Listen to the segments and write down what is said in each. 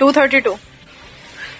232।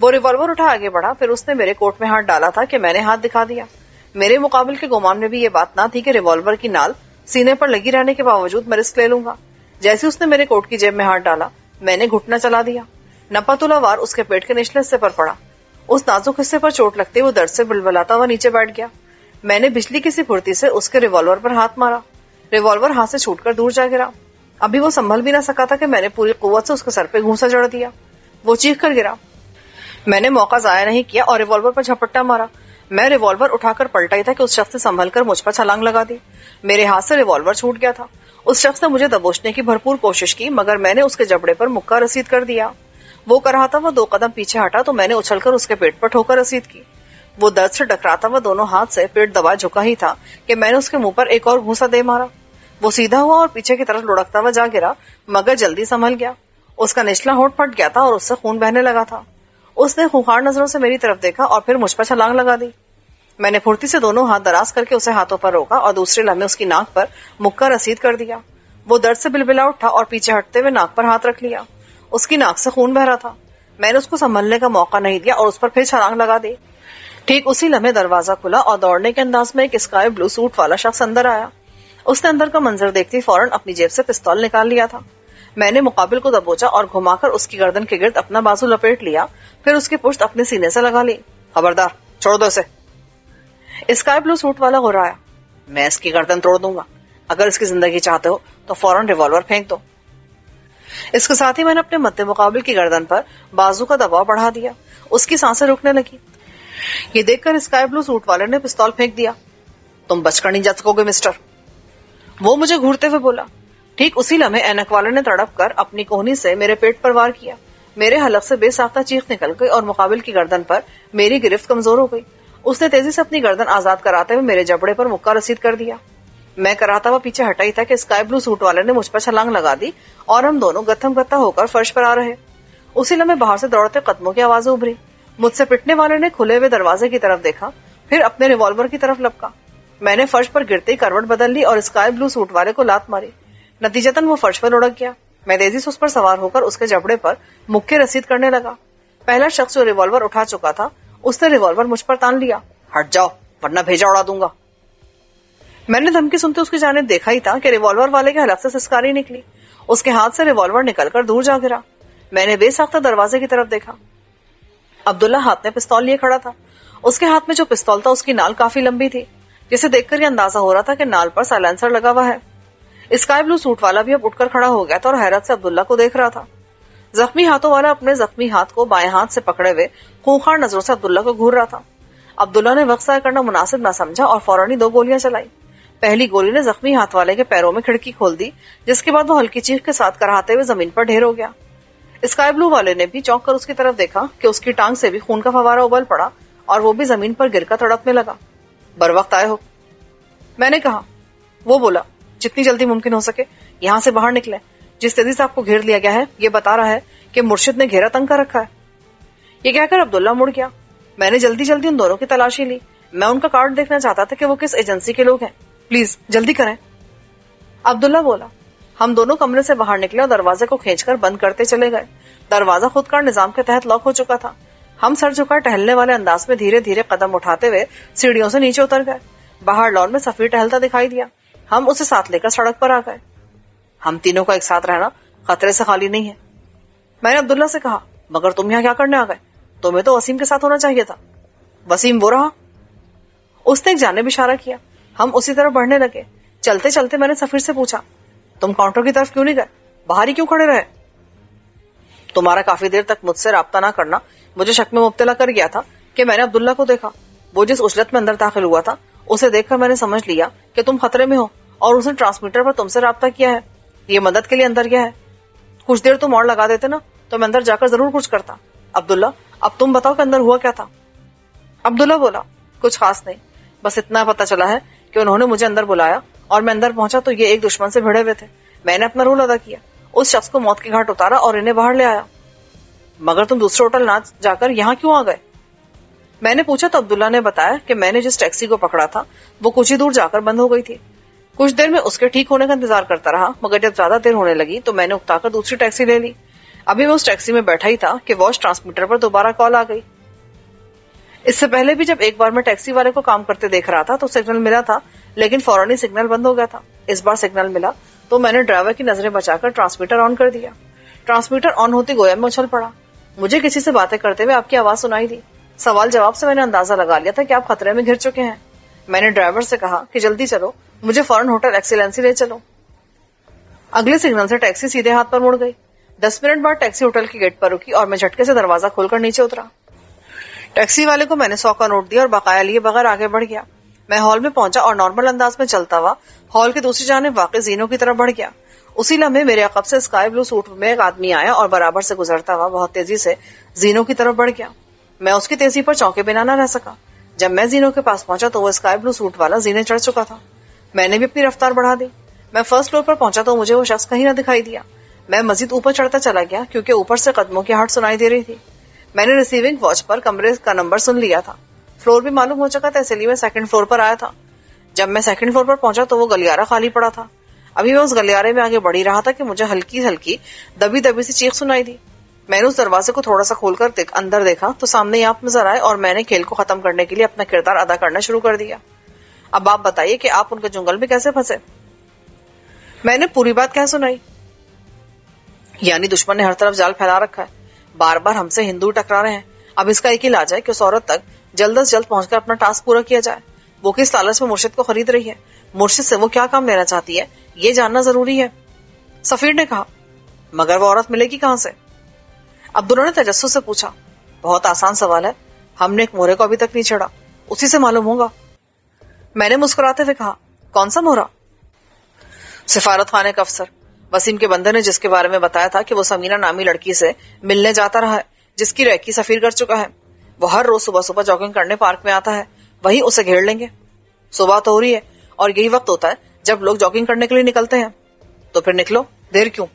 وہ ریوالور اٹھا آگے بڑھا، پھر اس نے میرے کوٹ میں ہاتھ ڈالا تھا کہ میں نے ہاتھ دکھا دیا۔ میرے مقابل کے گمان میں بھی یہ بات نہ تھی کہ ریوالور کی نال سینے پر لگی رہنے کے باوجود میں رسک لے لوں گا۔ جیسے اس نے میرے کوٹ کی جیب میں ہاتھ ڈالا، میں نے گھٹنا چلا دیا۔ نپاتولا وار اس کے پیٹ کے نچلے حصے پر پڑا۔ اس نازک حصے پر چوٹ لگتے وہ درد سے بلبلاتا ہوا نیچے بیٹھ گیا۔ میں نے بجلی کی سی پھرتی سے اس کے ریوالور پر ہاتھ مارا۔ ریوالور ہاتھ سے چھوٹ کر دور جا گرا۔ ابھی وہ سنبھل بھی نہ سکا تھا کہ میں نے پوری قوت سے اس کے سر پہ گھونسا جڑ دیا۔ وہ چیخ کر گرا۔ میں نے موقع ضائع نہیں کیا اور ریوالور پر جھپٹا مارا۔ میں ریوالور اٹھا کر پلٹا ہی تھا کہ اس شخص نے سنبھل کر مجھ پر چھلانگ لگا دی۔ میرے ہاتھ سے ریوالور چھوٹ گیا تھا۔ اس شخص نے مجھے دبوچنے کی بھرپور کوشش کی، مگر میں نے اس کے جبڑے پر مکہ رسید کر دیا۔ وہ کر رہا تھا وہ 2 قدم پیچھے ہٹا تو میں نے اچھل کر اس کے پیٹ پر ٹھوکر رسید کی۔ وہ درد سے ڈکراتا ہوا دونوں ہاتھ سے پیٹ دبا جھکا ہی تھا کہ میں نے اس کے منہ پر ایک اور گھونسا دے مارا۔ وہ سیدھا ہوا اور پیچھے کی طرف لڑکتا ہوا جا گرا، مگر جلدی سنبھل گیا۔ اس کا نچلا ہونٹ پھٹ گیا تھا اور اس سے خون بہنے لگا تھا۔ اس نے خونخوار نظروں سے میری طرف دیکھا اور پھر مجھ پر چھلانگ لگا دی۔ میں نے پھرتی سے دونوں ہاتھ دراز کر کے اسے ہاتھوں پر روکا اور دوسرے لمحے اس کی ناک پر مکہ رسید کر دیا۔ وہ درد سے بلبلا اٹھا اور پیچھے ہٹتے ہوئے ناک پر ہاتھ رکھ لیا۔ اس کی ناک سے خون بہ رہا تھا۔ میں نے اس کو سنبھلنے کا موقع نہیں دیا اور اس پر پھر چھلانگ لگا دی۔ ٹھیک اسی لمحے دروازہ کھلا اور دوڑنے کے انداز میں ایک اسکائی بلو سوٹ والا شخص اندر آیا۔ اس نے اندر کا منظر دیکھتے فوراً اپنی جیب سے پستول نکال لیا تھا۔ میں نے مقابل کو دبوچا اور گھما کر اس کی گردن کے گرد اپنا بازو لپیٹ لیا، پھر اس کی پشت اپنے سینے سے لگا لی۔ خبردار، چھوڑ دو اسے۔ اسکائی بلو سوٹ والا غرایا۔ میں اس کی گردن توڑ دوں گا۔ اگر اس کی زندگی چاہتے ہو تو فوراً ریوالور پھینک دو۔ اس کے ساتھ ہی میں نے اپنے مد مقابل کی گردن پر بازو کا دباؤ بڑھا دیا۔ اس کی سانسیں رکنے لگی۔ یہ دیکھ کر اسکائی بلو سوٹ والے نے پستول پھینک دیا۔ تم بچ کر نہیں جا سکو گے مسٹر، وہ مجھے گھورتے ہوئے بولا۔ ٹھیک اسی لمحے اینک والے نے تڑپ کر اپنی کوہنی سے میرے پیٹ پر وار کیا۔ میرے حلق سے بے ساختہ چیخ نکل گئی اور مقابل کی گردن پر میری گرفت کمزور ہو گئی۔ اس نے تیزی سے اپنی گردن آزاد کراتے ہوئے میرے جبڑے پر مکہ رسید کر دیا۔ میں کراتا ہوا پیچھے ہٹا ہی تھا کہ اسکائی بلو سوٹ والے نے مجھ پر چھلانگ لگا دی اور ہم دونوں گتھم گتھا ہو کر فرش پر آ رہے۔ اسی لمحے باہر سے دوڑتے قدموں کی آوازیں ابھری۔ مجھ سے پٹنے والے نے کھلے ہوئے دروازے کی طرف دیکھا، پھر اپنے ریوالور کی طرف لپکا۔ میں نے فرش پر گرتے ہی کروٹ بدل لی اور اسکائی بلو سوٹ والے کو لات ماری۔ نتیجتاً وہ فرش پر لڑک گیا۔ میں تیزی سے اس پر سوار ہو کر اس کے جبڑے پر مکے رسید کرنے لگا۔ پہلا شخص جو ریوالور اٹھا چکا تھا اس نے ریوالور مجھ پر تان لیا۔ ہٹ جاؤ ورنہ بھیجا اڑا دوں گا۔ میں نے دھمکی سنتے اس کی جانب دیکھا ہی تھا کہ ریوالور والے کے حلق سے سسکاری نکلی۔ اس کے ہاتھ سے ریوالور نکل کر دور جا گرا۔ میں نے بے ساختہ دروازے کی طرف دیکھا۔ عبداللہ ہاتھ میں پستول لیے کھڑا تھا۔ اس کے ہاتھ میں جو پستول تھا اس کی نال کافی لمبی تھی، جسے دیکھ کر یہ اندازہ ہو رہا تھا کہ نال پر سائلنسر لگا ہوا ہے۔ اسکائی بلو سوٹ والا بھی اب اٹھ کر کھڑا ہو گیا تھا اور حیرت سے عبداللہ کو دیکھ رہا تھا۔ زخمی ہاتھوں والا اپنے زخمی ہاتھ کو بائیں ہاتھ سے پکڑے ہوئے خونخوار نظروں سے عبداللہ کو گھور رہا تھا۔ عبداللہ نے وقت ضائع کرنا مناسب نہ سمجھا اور فوراً 2 گولیاں چلائی۔ پہلی گولی نے زخمی ہاتھ والے کے پیروں میں کھڑکی کھول دی، جس کے بعد وہ ہلکی چیخ کے ساتھ کراہتے ہوئے زمین پر ڈھیر ہو گیا۔ اسکائی بلو والے نے بھی چونک کر اس کی طرف دیکھا کہ اس کی ٹانگ سے بھی خون کا فوارہ ابل پڑا اور وہ بھی زمین پر گر کر تڑپنے لگا۔ بر وقت آئے ہو، میں نے کہا۔ وہ بولا، جتنی جلدی ممکن ہو سکے یہاں سے باہر نکلیں۔ جس تیزی سے آپ کو گھیر لیا گیا ہے یہ بتا رہا ہے کہ مرشد نے گھیرا تنگ کر رکھا ہے۔ یہ کہہ کر عبداللہ مڑ گیا۔ میں نے جلدی جلدی ان دونوں کی تلاشی لی۔ میں ان کا کارڈ دیکھنا چاہتا تھا کہ وہ کس ایجنسی کے لوگ ہیں۔ پلیز جلدی کریں۔ عبداللہ بولا۔ ہم دونوں کمرے سے باہر نکلے اور دروازے کو کھینچ کر بند کرتے چلے گئے۔ دروازہ خود کار نظام کے تحت لاک ہو چکا تھا۔ ہم سر جھکا ٹہلنے والے انداز میں دھیرے دھیرے قدم اٹھاتے ہوئے سیڑھیوں سے نیچے اتر گئے۔ باہر لان میں سفیر ٹہلتا دکھائی دیا۔ ہم اسے ساتھ لے کر سڑک پر آ گئے۔ ہم تینوں کا ایک ساتھ رہنا خطرے سے خالی نہیں ہے، میں نے عبداللہ سے کہا۔ مگر تم یہاں کیا کرنے آ گئے؟ تمہیں تو وسیم کے ساتھ ہونا چاہیے تھا۔ وسیم وہ رہا؟ اس نے ایک جانب اشارہ کیا۔ ہم اسی طرف بڑھنے لگے۔ چلتے چلتے میں نے سفیر سے پوچھا، تم کاؤنٹر کی طرف کیوں نہیں گئے؟ باہر ہی کیوں کھڑے رہے؟ تمہارا کافی دیر تک مجھ سے رابطہ نہ کرنا مجھے شک میں مبتلا کر گیا تھا کہ میں نے عبداللہ کو دیکھا۔ وہ جس اجلت میں اندر داخل ہوا تھا اسے دیکھ کر میں نے سمجھ لیا کہ تم خطرے میں ہو اور اس نے ٹرانسمیٹر پر تم سے رابطہ کیا ہے۔ یہ مدد کے لیے اندر گیا ہے۔ کچھ دیر تم اور لگا دیتے نا تو میں اندر جا کر ضرور کچھ کرتا۔ عبداللہ اب تم بتاؤ کہ اندر ہوا کیا تھا؟ عبداللہ بولا، کچھ خاص نہیں، بس اتنا پتا چلا ہے کہ انہوں نے مجھے اندر بلایا اور میں اندر پہنچا تو یہ ایک دشمن سے بھڑے ہوئے تھے۔ میں نے اپنا رول ادا کیا، اس شخص کو موت کے گھاٹ اتارا اور انہیں باہر لے آیا۔ مگر تم دوسرے ہوٹل نہ جا کر یہاں کیوں آ گئے؟ میں نے پوچھا تو عبداللہ نے بتایا کہ میں نے جس ٹیکسی کو پکڑا تھا وہ کچھ ہی دور جا کر بند ہو گئی تھی۔ کچھ دیر میں اس کے ٹھیک ہونے کا انتظار کرتا رہا، مگر جب زیادہ دیر ہونے لگی تو میں نے اکتا کر دوسری ٹیکسی لے لی۔ ابھی میں اس ٹیکسی میں بیٹھا ہی تھا کہ واچ ٹرانسمیٹر پر دوبارہ کال آ گئی. اس سے پہلے بھی جب ایک بار میں ٹیکسی والے کو کام کرتے دیکھ رہا تھا تو سگنل ملا تھا, لیکن فوراً ہی سگنل بند ہو گیا تھا. اس بار سگنل ملا تو میں نے ڈرائیور کی نظریں بچا کر ٹرانسمیٹر آن کر دیا. ٹرانسمیٹر آن ہوتی گویا میں اچھل پڑا. مجھے کسی سے باتیں کرتے ہوئے آپ کی آواز سنائی دی. سوال جواب سے میں نے اندازہ لگا لیا تھا کہ آپ خطرے میں گھر چکے ہیں. میں نے ڈرائیور سے کہا کہ جلدی چلو, مجھے فوراً ہوٹل ایکسیلنسی لے چلو. اگلے سگنل سے ٹیکسی سیدھے ہاتھ پر مڑ گئی. 10 منٹ بعد ٹیکسی ہوٹل کی گیٹ پر رکی اور میں جھٹکے سے دروازہ کھول کر نیچے اترا. ٹیکسی والے کو میں نے 100 کا نوٹ دیا اور بقایا لیے بغیر آگے بڑھ گیا. میں ہال میں پہنچا اور نارمل انداز میں چلتا ہوا ہال کی دوسری جانب واقع زینوں کی طرف بڑھ گیا. اسی لمحے میرے عقب سے اسکائی بلو سوٹ میں ایک آدمی آیا اور برابر سے گزرتا ہوا بہت تیزی سے زینوں کی طرف بڑھ گیا. میں اس کی تیزی پر چونکے بنا نہ رہ سکا. جب میں زینوں کے پاس پہنچا تو وہ اسکائی بلو سوٹ والا زینے چڑھ چکا تھا. میں نے بھی اپنی رفتار بڑھا دی. میں فرسٹ فلور پر پہنچا تو مجھے وہ شخص کہیں نہ دکھائی دیا. میں مزید اوپر چڑھتا چلا گیا کیونکہ اوپر سے قدموں کی ہٹ سنائی دے رہی تھی. میں نے ریسیونگ واچ پر کمرے کا نمبر سن لیا تھا. فلور بھی معلوم ہو چکا تھا, اس لیے میں سیکنڈ فلور پر آیا تھا. جب میں سیکنڈ فلور پر پہنچا تو وہ گلیارہ خالی پڑا تھا. ابھی میں اس گلیارے میں آگے بڑھ رہا تھا کہ مجھے ہلکی ہلکی دبی دبی سی چیخ سنائی دی. میں نے اس دروازے کو تھوڑا سا کھول کر اندر دیکھا تو سامنے آپ نظر آئے اور میں نے کھیل کو ختم کرنے کے لیے اپنا کردار ادا کرنا شروع کر دیا. اب آپ بتائیے کہ آپ ان کے جنگل میں کیسے پھنسے؟ میں نے پوری بات کہہ سنائی. یعنی دشمن نے ہر طرف جال پھیلا رکھا ہے. بار بار ہم سے ہندو ٹکرا رہے ہیں. اب اس کا ایک ہی علاج ہے کہ اس عورت تک جلد از جلد پہنچ کر اپنا ٹاسک پورا کیا جائے. وہ کس لالچ میں مرشد کو خرید رہی ہے, مرشد سے وہ کیا کام لینا چاہتی ہے, یہ جاننا ضروری ہے. سفیر نے کہا, مگر وہ عورت ملے گی کہاں سے؟ عبداللہ نے تجسس سے پوچھا. بہت آسان سوال ہے, ہم نے ایک مہرے کو ابھی تک نہیں چھڑا, اسی سے معلوم ہوگا. میں نے مسکراتے ہوئے کہا, کون سا مہرا؟ سفارت خانے کا افسر وسیم کے بندے نے جس کے بارے میں بتایا تھا کہ وہ سمیرہ نامی لڑکی سے ملنے جاتا رہا ہے, جس کی ریکی سفیر کر چکا ہے. وہ ہر روز صبح صبح جاگنگ کرنے پارک میں آتا ہے, وہیں اسے گھیر لیں گے. صبح تو ہو رہی ہے اور یہی وقت ہوتا ہے جب لوگ جاگنگ کرنے کے لیے نکلتے ہیں. تو پھر نکلو, دیر کیوں؟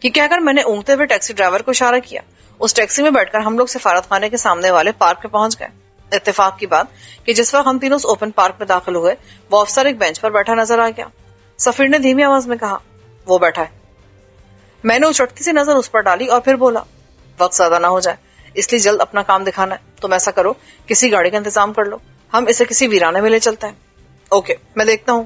یہ کہہ کر میں نے اونگتے ہوئے ٹیکسی ڈرائیور کو اشارہ کیا. اس ٹیکسی میں بیٹھ کر ہم لوگ سفارت خانے کے سامنے والے پارک میں پہنچ گئے. اتفاق کی بات کہ جس وقت ہم تینوں اس اوپن پارک میں داخل ہوئے وہ افسر ایک بینچ پر بیٹھا نظر آ گیا. سفیر نے دھیمی آواز میں کہا, وہ بیٹھا ہے. میں نے اچٹتی سی نظر اس پر ڈالی اور پھر بولا, وقت زیادہ نہ ہو جائے اس لیے جلد اپنا کام دکھانا ہے. تم ایسا کرو, کسی گاڑی کا انتظام کر لو, ہم اسے کسی ویرانے میں لے چلتے ہیں. اوکے, میں دیکھتا ہوں.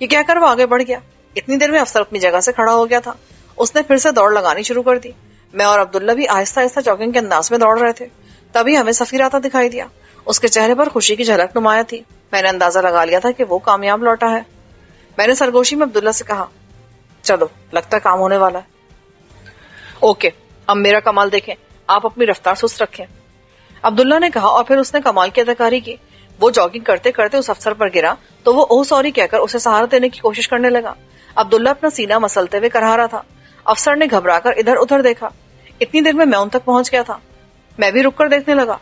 یہ کہہ کر وہ آگے بڑھ گیا. اتنی دیر میں افسر اپنی جگہ سے کھڑا ہو گیا تھا. اس نے پھر سے دوڑ لگانی شروع کر دی. میں اور عبداللہ بھی آہستہ آہستہ جاگنگ کے انداز میں دوڑ رہے تھے. تبھی ہمیں سفیر آتا دکھائی دیا. اس کے چہرے پر خوشی کی جھلک نمایاں تھی. میں نے اندازہ لگا لیا تھا کہ وہ کامیاب لوٹا ہے. میں نے سرگوشی میں عبداللہ سے کہا, چلو لگتا ہے کام ہونے والا ہے. اوکے, اب میرا کمال دیکھیں, آپ اپنی رفتار سست رکھیں. عبداللہ نے کہا اور پھر اس نے کمال کی اداکاری کی. وہ جاگنگ کرتے کرتے اس افسر پر گرا تو وہ اوہ سوری کہہ کر اسے سہارا دینے کی کوشش کرنے لگا. عبداللہ اپنا سینہ مسلتے ہوئے کرا رہا تھا. افسر نے گھبرا کر ادھر ادھر دیکھا. اتنی دیر میں ان تک پہنچ گیا تھا. میں بھی رک کر دیکھنے لگا.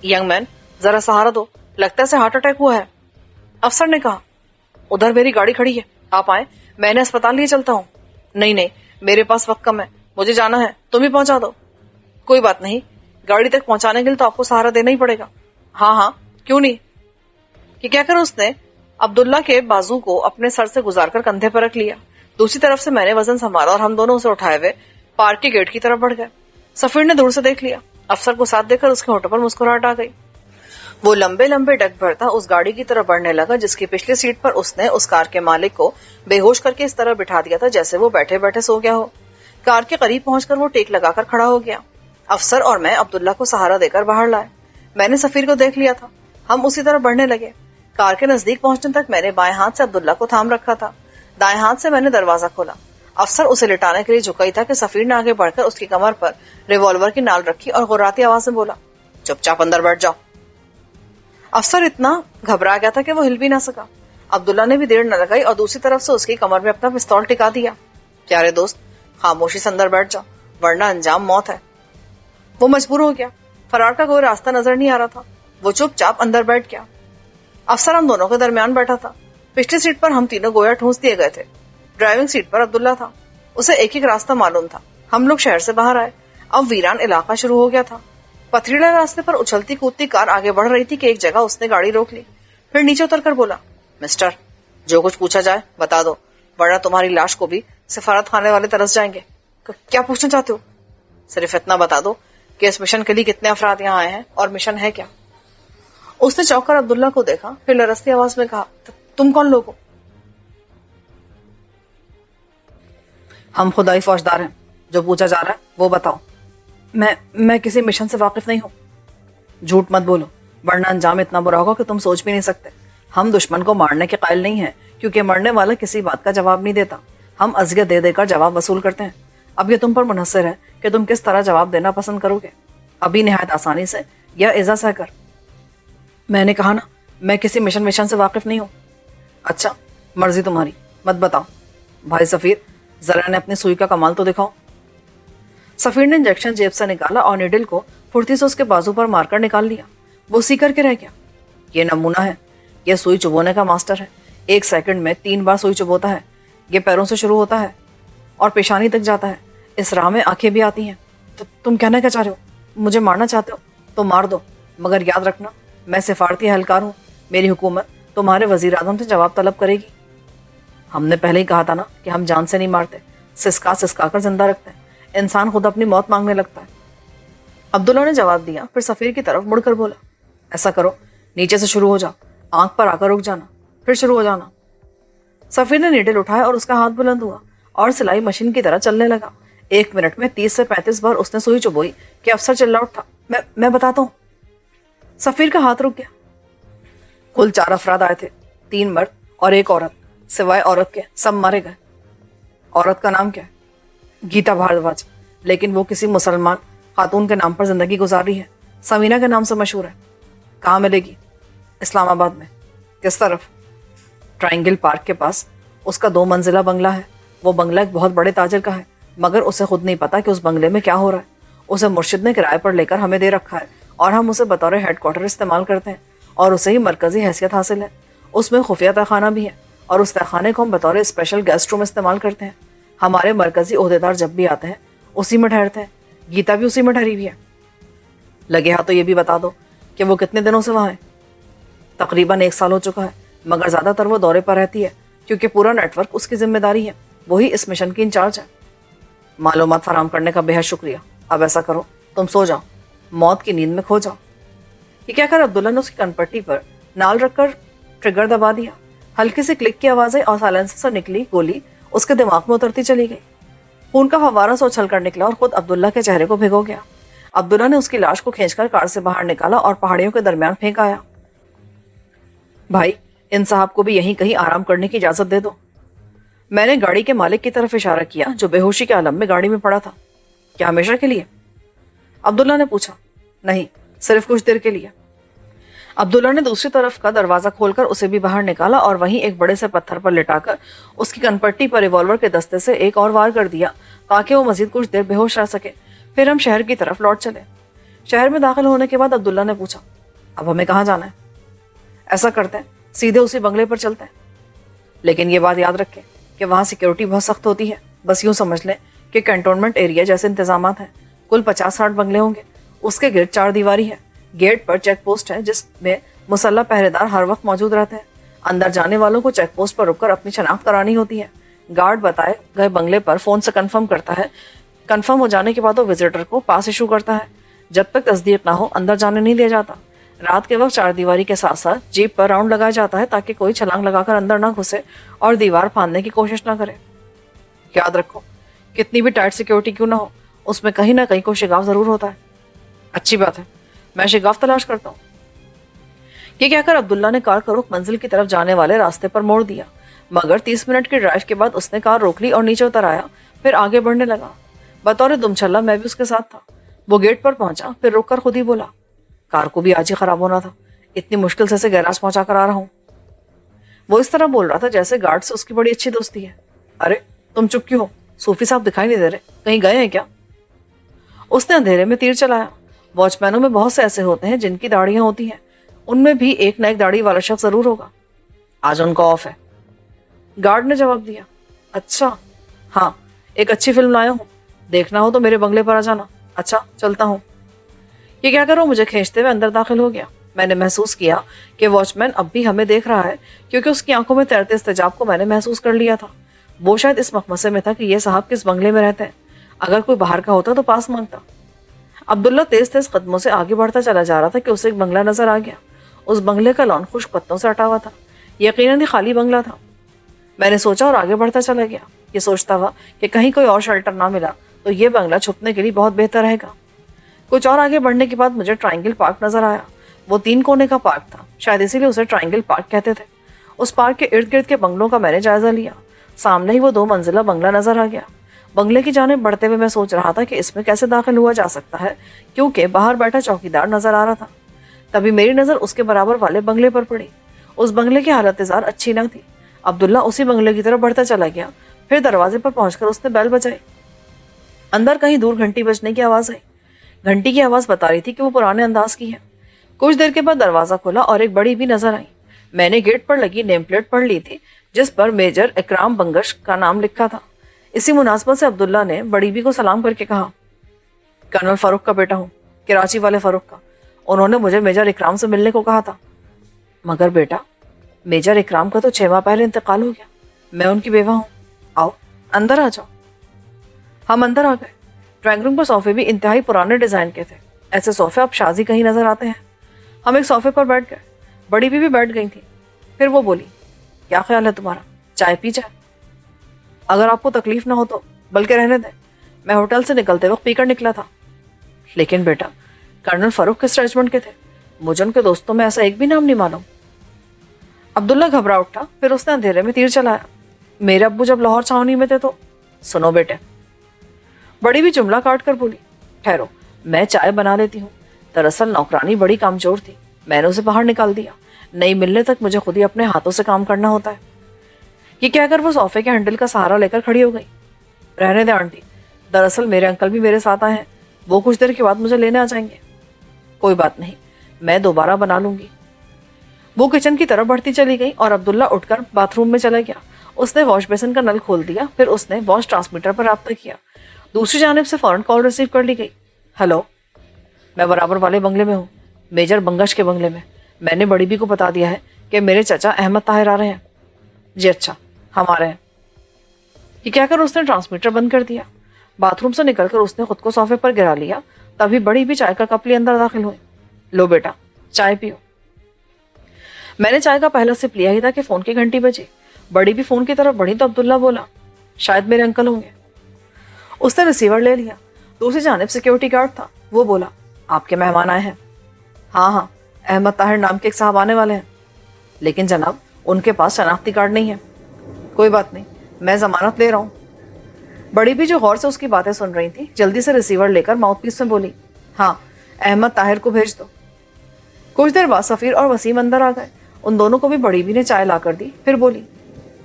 ینگ مین, ذرا سہارا دو, لگتا ہے اسے ہارٹ اٹیک ہوا ہے. افسر نے کہا, ادھر میری گاڑی کھڑی ہے, آپ آئیں, میں نے اسپتال لیے چلتا ہوں. نہیں, میرے پاس وقت کم ہے, مجھے جانا ہے, تم ہی پہنچا دو. کوئی بات نہیں, گاڑی تک پہنچانے کے لیے تو آپ کو سہارا دینا ہی پڑے گا. ہاں, کیوں نہیں. یہ کہہ کر اس نے عبداللہ کے بازو کو اپنے سر سے گزار کر کندھے پر رکھ لیا. دوسری طرف سے میں نے وزن سنبھالا اور ہم دونوں اسے اٹھائے ہوئے پارک کے گیٹ کی طرف بڑھ گئے. سفیر نے دور سے دیکھ لیا. افسر کو ساتھ دیکھ کر اس کے ہونٹوں پر مسکراہٹ آ گئی. وہ لمبے لمبے ڈگ بھرتا اس گاڑی کی طرف بڑھنے لگا جس کی پچھلی سیٹ پر اس نے اس کار کے مالک کو بے ہوش کر کے اس طرح بٹھا دیا تھا جیسے وہ بیٹھے بیٹھے سو گیا ہو. کار کے قریب پہنچ کر وہ ٹیک لگا کر کھڑا ہو گیا. افسر اور میں عبداللہ کو سہارا دے کر باہر لائے. میں نے سفیر کو دیکھ لیا تھا. ہم اسی طرح بڑھنے لگے. کار کے نزدیک پہنچنے تک میں نے بائیں ہاتھ سے عبداللہ کو تھام رکھا تھا. دائیں ہاتھ سے میں نے دروازہ کھولا. افسر اسے لٹانے کے لیے جھکا تھا کہ سفیر نے آگے بڑھ کر اس کی کمر پر ریوالور کی نال رکھی اور غراتی آواز میں بولا, چپ چاپ اندر بیٹھ جاؤ. افسر اتنا گھبرا گیا تھا کہ وہ ہل بھی نہ سکا. عبداللہ نے بھی دیر نہ لگائی اور دوسری طرف سے اس کی کمر میں اپنا پستول ٹکا دیا. پیارے دوست, خاموشی سے اندر بیٹھ جاؤ ورنہ انجام موت ہے. وہ مجبور ہو گیا. فرار کا کوئی راستہ نظر نہیں آ رہا تھا. وہ چپ چاپ اندر بیٹھ گیا. افسر ہم دونوں کے درمیان بیٹھا تھا. پچھلی سیٹ پر ہم تینوں گویا ٹھونس دیے گئے تھے. ڈرائیونگ سیٹ پر عبداللہ تھا. اسے ایک ایک راستہ معلوم تھا. ہم لوگ شہر سے باہر آئے. اب ویران علاقہ شروع ہو گیا تھا. پتھریلے راستے پر اچھلتی کودتی کار آگے بڑھ رہی تھی کہ ایک جگہ اس نے گاڑی روک لی. پھر نیچے اتر کر بولا, مسٹر, جو کچھ پوچھا جائے بتا دو ورنہ تمہاری لاش کو بھی سفارت خانے والے ترس جائیں گے. کیا پوچھنا چاہتے ہو؟ صرف اتنا بتا دو کہ اس مشن کے لیے کتنے افراد یہاں آئے ہیں اور مشن ہے کیا؟ اس نے چوک کر عبداللہ کو دیکھا، پھر لرزتی آواز میں کہا، تم کون لوگ ہو؟ ہم خدائی فوجدار ہیں، جو پوچھا جا رہا ہے وہ بتاؤ۔ میں کسی مشن سے واقف نہیں ہوں۔ جھوٹ مت بولو، ورنہ انجام اتنا برا ہوگا کہ تم سوچ بھی نہیں سکتے۔ ہم دشمن کو مارنے کے قائل نہیں ہیں، کیونکہ مرنے والا کسی بات کا جواب نہیں دیتا، ہم اذیت دے دے کر جواب وصول کرتے ہیں۔ اب یہ تم پر منحصر ہے کہ تم کس طرح جواب دینا پسند کرو گے، ابھی نہایت آسانی سے یا ایزا سہ کر۔ میں نے کہا نا، میں کسی مشن سے واقف نہیں ہوں۔ اچھا، مرضی تمہاری، مت بتاؤ۔ بھائی سفیر، ذرا نے اپنی سوئی کا کمال تو دکھاؤ۔ سفیر نے انجیکشن جیب سے نکالا اور نیڈل کو پھرتی سے اس کے بازو پر مار کر نکال لیا۔ وہ سی کر کے رہ گیا۔ یہ نمونہ ہے، یہ سوئی چبونے کا ماسٹر ہے، 1 سیکنڈ میں 3 بار سوئی چبوتا ہے۔ یہ پیروں سے شروع ہوتا ہے اور پیشانی تک جاتا ہے، اس راہ میں آنکھیں بھی آتی ہیں۔ تو تم کہنا کیا چاہ رہے ہو؟ مجھے مارنا چاہتے ہو تو مار دو، مگر یاد رکھنا میں سفارتی اہلکار ہوں، میری حکومت تمہارے وزیر اعظم سے جواب طلب کرے گی۔ ہم نے پہلے ہی کہا تھا نا کہ ہم جان سے نہیں مارتے، سسکا کر زندہ رکھتے ہیں۔ انسان خود اپنی موت مانگنے لگتا ہے۔ عبداللہ نے جواب دیا، پھر سفیر کی طرف مڑ کر بولا، ایسا کرو، نیچے سے شروع ہو جاؤ، آنکھ پر آ کر رک جانا، پھر شروع ہو جانا۔ سفیر نے نیڈل اٹھایا اور اس کا ہاتھ بلند ہوا اور سلائی مشین کی طرح چلنے لگا۔ 1 منٹ میں 30 سے 35 بار اس نے سوئی چبوئی کہ افسر چلا اٹھا، میں بتاتا ہوں۔ سفیر کا ہاتھ رک گیا۔ کل 4 افراد آئے تھے، 3 مرد اور 1 عورت، سوائے عورت کے سب مارے گئے۔ عورت کا نام کیا ہے؟ گیتا بھاردواج، لیکن وہ کسی مسلمان خاتون کے نام پر زندگی گزار رہی ہے، سمینا کے نام سے مشہور ہے۔ کہاں ملے گی؟ اسلام آباد میں۔ کس طرف؟ ٹرائنگل پارک کے پاس۔ اس کا 2 منزلہ بنگلہ ہے۔ وہ بنگلہ ایک بہت بڑے تاجر کا ہے، مگر اسے خود نہیں پتا کہ اس بنگلے میں کیا ہو رہا ہے۔ اسے مرشد نے کرائے پر لے کر ہمیں دے رکھا ہے اور ہم اسے بطور ہیڈ کوارٹر استعمال کرتے ہیں، اور اسے ہی مرکزی حیثیت حاصل ہے۔ اس میں خفیہ تہخانہ بھی ہے، اور اس تہخانے کو ہم بطور اسپیشل گیسٹ روم استعمال کرتے ہیں۔ ہمارے مرکزی عہدیدار جب بھی آتے ہیں اسی میں ٹھہرتے ہیں۔ گیتا بھی اسی میں ٹھہری ہوئی ہے۔ لگے ہاں تو یہ بھی بتا دو کہ وہ کتنے دنوں سے وہاں ہے؟ تقریباً 1 سال ہو چکا ہے، مگر زیادہ تر وہ دورے پر رہتی ہے، کیونکہ پورا نیٹ ورک اس کی ذمہ داری ہے، وہی اس مشن کی انچارج ہے۔ معلومات فراہم کرنے کا بہت شکریہ۔ اب ایسا کرو، تم سو جاؤ، موت کی نیند میں کھو جاؤ۔ یہ کہہ کر عبداللہ نے اس کی کنپٹی پر نال رکھ کر ٹریگر دبا دیا۔ ہلکی سی کلک کی آوازیں اور سائلنسر سے نکلی گولی اس کے دماغ میں اترتی چلی گئی۔ خون کا فوارہ سے اچھل کر نکلا اور خود عبداللہ کے چہرے کو بھگو گیا۔ عبداللہ نے اس کی لاش کو کھینچ کر کار سے باہر نکالا اور پہاڑیوں کے درمیان پھینک آیا۔ بھائی، ان صاحب کو بھی یہیں کہیں آرام کرنے کی اجازت دے دو۔ میں نے گاڑی کے مالک کی طرف اشارہ کیا جو بے ہوشی کے عالم میں گاڑی میں پڑا تھا۔ کیا ہمیشہ کے لیے؟ عبداللہ نے پوچھا۔ نہیں، صرف کچھ دیر کے لیے۔ عبداللہ نے دوسری طرف کا دروازہ کھول کر اسے بھی باہر نکالا اور وہیں ایک بڑے سے پتھر پر لٹا کر اس کی کنپٹی پر ریوالور کے دستے سے ایک اور وار کر دیا تاکہ وہ مزید کچھ دیر بے ہوش رہ سکے۔ پھر ہم شہر کی طرف لوٹ چلے۔ شہر میں داخل ہونے کے بعد عبداللہ نے پوچھا، اب ہمیں کہاں جانا ہے؟ ایسا کرتے ہیں، سیدھے اسی بنگلے پر چلتے ہیں، لیکن یہ بات یاد رکھیں کہ وہاں سیکیورٹی بہت سخت ہوتی ہے۔ بس یوں سمجھ لیں کہ کنٹونمنٹ ایریا جیسے انتظامات ہیں۔ کل 50-60 بنگلے ہوں گے، اس کے گرد 4 دیواری ہے۔ گیٹ پر چیک پوسٹ ہے جس میں مسلح پہرے دار ہر وقت موجود رہتے ہیں۔ اندر جانے والوں کو چیک پوسٹ پر رک کر اپنی شناخت کرانی ہوتی ہے۔ گارڈ بتائے گئے بنگلے پر فون سے کنفرم کرتا ہے۔ کنفرم ہو جانے کے بعد وہ وزٹر کو پاس ایشو کرتا ہے۔ جب تک تصدیق نہ ہو اندر جانے نہیں دیا جاتا۔ رات کے وقت 4 دیواری کے ساتھ ساتھ جیپ پر راؤنڈ لگایا جاتا ہے تاکہ کوئی چھلانگ لگا کر اندر نہ گھسے اور دیوار پھاندنے کی کوشش نہ کرے۔ یاد رکھو، کتنی بھی ٹائٹ سیکیورٹی کیوں نہ ہو، اس میں کہیں نہ کہیں کوئی شگاف ضرور ہوتا ہے۔ اچھی بات ہے، میں شگاف تلاش کرتا ہوں۔ یہ کہہ کر عبداللہ نے کار کو رخ منزل کی طرف جانے والے راستے پر موڑ دیا، مگر 30 منٹ کی ڈرائیو کے بعد اس نے کار روک لی اور نیچے اتر آیا، پھر آگے بڑھنے لگا۔ بطور دم چھلا میں بھی اس کے ساتھ تھا۔ وہ گیٹ پر پہنچا، پھر رک کر خود ہی بولا، کار کو بھی آج ہی خراب ہونا تھا، اتنی مشکل سے اسے گیراج پہنچا کر آ رہا ہوں۔ وہ اس طرح بول رہا تھا جیسے گارڈ سے اس کی بڑی اچھی دوستی ہے۔ ارے تم چپ کیوں ہو؟ صوفی صاحب دکھائی نہیں دے رہے، کہیں گئے ہیں کیا؟ اس نے اندھیرے میں تیر چلایا۔ واچ مینوں میں بہت سے ایسے ہوتے ہیں جن کی داڑیاں ہوتی ہیں، ان میں بھی ایک نہ ایک داڑھی والا شخص ضرور ہوگا۔ آج ان کا آف ہے، گارڈ نے جواب دیا۔ اچھا، ہاں، ایک اچھی فلم لایا ہوں، دیکھنا ہو تو میرے بنگلے پر آ جانا۔ اچھا، چلتا ہوں۔ یہ کیا کرو مجھے کھینچتے ہوئے اندر داخل ہو گیا۔ میں نے محسوس کیا کہ واچ مین اب بھی ہمیں دیکھ رہا ہے، کیونکہ اس کی آنکھوں میں تیرتے استجاب کو میں نے محسوس کر لیا تھا۔ وہ شاید اس مخمصے میں تھا کہ یہ صاحب کس بنگلے میں رہتے ہیں۔ اگر کوئی باہر کا ہوتا تو پاس مانگتا۔ عبداللہ تیز تیز قدموں سے آگے بڑھتا چلا جا رہا تھا کہ اسے ایک بنگلہ نظر آ گیا۔ اس بنگلے کا لان خشک پتوں سے ہٹا ہوا تھا، یقیناً خالی بنگلہ تھا۔ میں نے سوچا اور آگے بڑھتا چلا گیا، یہ سوچتا ہوا کہ کہیں کوئی اور شیلٹر نہ ملا تو یہ بنگلہ چھپنے کے لیے بہت بہتر رہے گا۔ کچھ اور آگے بڑھنے کے بعد مجھے ٹرائنگل پارک نظر آیا۔ وہ 3 کونے کا پارک تھا، شاید اسی لیے اسے ٹرائنگل پارک کہتے تھے۔ اس پارک کے ارد گرد کے بنگلوں کا میں نے جائزہ لیا۔ سامنے ہی وہ 2 منزلہ بنگلہ نظر آ گیا۔ بنگلے کی جانب بڑھتے ہوئے میں سوچ رہا تھا کہ اس میں کیسے داخل ہوا جا سکتا ہے، کیونکہ باہر بیٹھا چوکیدار نظر آ رہا تھا۔ تبھی میری نظر اس کے برابر والے بنگلے پر پڑی۔ اس بنگلے کی حالت زار اچھی نہ تھی۔ عبداللہ اسی بنگلے کی طرف بڑھتا چلا گیا، پھر دروازے پر پہنچ کر اس نے بیل بجائی۔ اندر کہیں دور گھنٹی بجنے کی آواز آئی۔ گھنٹی کی آواز بتا رہی تھی کہ وہ پرانے انداز کی ہے۔ کچھ دیر کے بعد دروازہ کھلا اور ایک بڑی بھی نظر آئی۔ میں نے گیٹ پر لگی نیم پلیٹ پڑھ لی تھی جس پر میجر اکرام بنگش کا نام لکھا تھا۔ اسی مناسبت سے عبداللہ نے بڑی بی کو سلام کر کے کہا، کرنل فاروق کا بیٹا ہوں، کراچی والے فاروق کا۔ انہوں نے مجھے میجر اکرام سے ملنے کو کہا تھا۔ مگر بیٹا، میجر اکرام کا تو 6 ماہ پہلے انتقال ہو گیا۔ میں ان کی بیوہ ہوں۔ آؤ اندر آ جاؤ۔ ہم اندر آ گئے۔ ڈرائنگ روم پر صوفے بھی انتہائی پرانے ڈیزائن کے تھے۔ ایسے صوفے اب شاذ ہی کہیں نظر آتے ہیں۔ ہم ایک صوفے پر بیٹھ گئے۔ بڑی بی بھی بیٹھ گئی تھی۔ پھر وہ بولی، کیا خیال ہے تمہارا، چائے پی جائے؟ اگر آپ کو تکلیف نہ ہو تو، بلکہ رہنے دیں، میں ہوٹل سے نکلتے وقت پی کر نکلا تھا۔ لیکن بیٹا، کرنل فاروق کس ریجمنٹ کے تھے؟ مجھے ان کے دوستوں میں ایسا ایک بھی نام نہیں معلوم۔ عبداللہ گھبرا اٹھا، پھر اس نے اندھیرے میں تیر چلایا، میرے ابو جب لاہور چھاؤنی میں تھے تو۔ سنو بیٹے، بڑی بھی جملہ کاٹ کر بولی، ٹھہرو میں چائے بنا لیتی ہوں۔ دراصل نوکرانی بڑی کامچور تھی، میں نے اسے باہر نکال دیا۔ نئی ملنے تک مجھے خود ہی اپنے ہاتھوں سے کام کرنا ہوتا ہے۔ یہ کہہ کر وہ صوفے کے ہینڈل کا سہارا لے کر کھڑی ہو گئی۔ رہنے دیں آنٹی، دراصل میرے انکل بھی میرے ساتھ آئے ہیں، وہ کچھ دیر کے بعد مجھے لینے آ جائیں گے۔ کوئی بات نہیں، میں دوبارہ بنا لوں گی۔ وہ کچن کی طرف بڑھتی چلی گئی اور عبداللہ اٹھ کر باتھ روم میں چلا گیا۔ اس نے واش بیسن کا نل کھول دیا، پھر اس نے واش ٹرانسمیٹر پر رابطہ کیا۔ دوسری جانب سے فوراً کال ریسیو کر لی گئی۔ ہلو، میں برابر والے بنگلے میں ہوں، میجر بنگش کے بنگلے میں۔ میں نے بڑی بی کو بتا دیا ہے کہ میرے چچا احمد طاہر آ رہے ہیں۔ جی اچھا، ہم آ رہے ہیں۔ یہ کہہ کر اس نے ٹرانسمیٹر بند کر دیا۔ باتھ روم سے نکل کر اس نے خود کو صوفے پر گرا لیا۔ تبھی بڑی بھی چائے کا کپ لیے اندر داخل ہوئی۔ لو بیٹا، چائے پیو۔ میں نے چائے کا پہلا سپ لیا ہی تھا کہ فون کی گھنٹی بجی۔ بڑی بھی فون کی طرف بڑھی تو عبداللہ بولا، شاید میرے انکل ہوں گے۔ اس نے ریسیور لے لیا۔ دوسری جانب سیکیورٹی گارڈ تھا، وہ بولا، آپ کے مہمان آئے ہیں۔ ہاں، احمد طاہر نام کے ایک صاحب آنے والے ہیں، لیکن جناب ان کے پاس شناختی کارڈ نہیں ہے۔ کوئی بات نہیں، میں ضمانت لے رہا ہوں۔ بڑی بھی جو غور سے اس کی باتیں سن رہی تھی جلدی سے ریسیور لے کر ماؤتھ پیس میں بولی، ہاں احمد طاہر کو بھیج دو۔ کچھ دیر بعد سفیر اور وسیم اندر آ گئے۔ ان دونوں کو بھی بڑی بھی نے چائے لا کر دی، پھر بولی،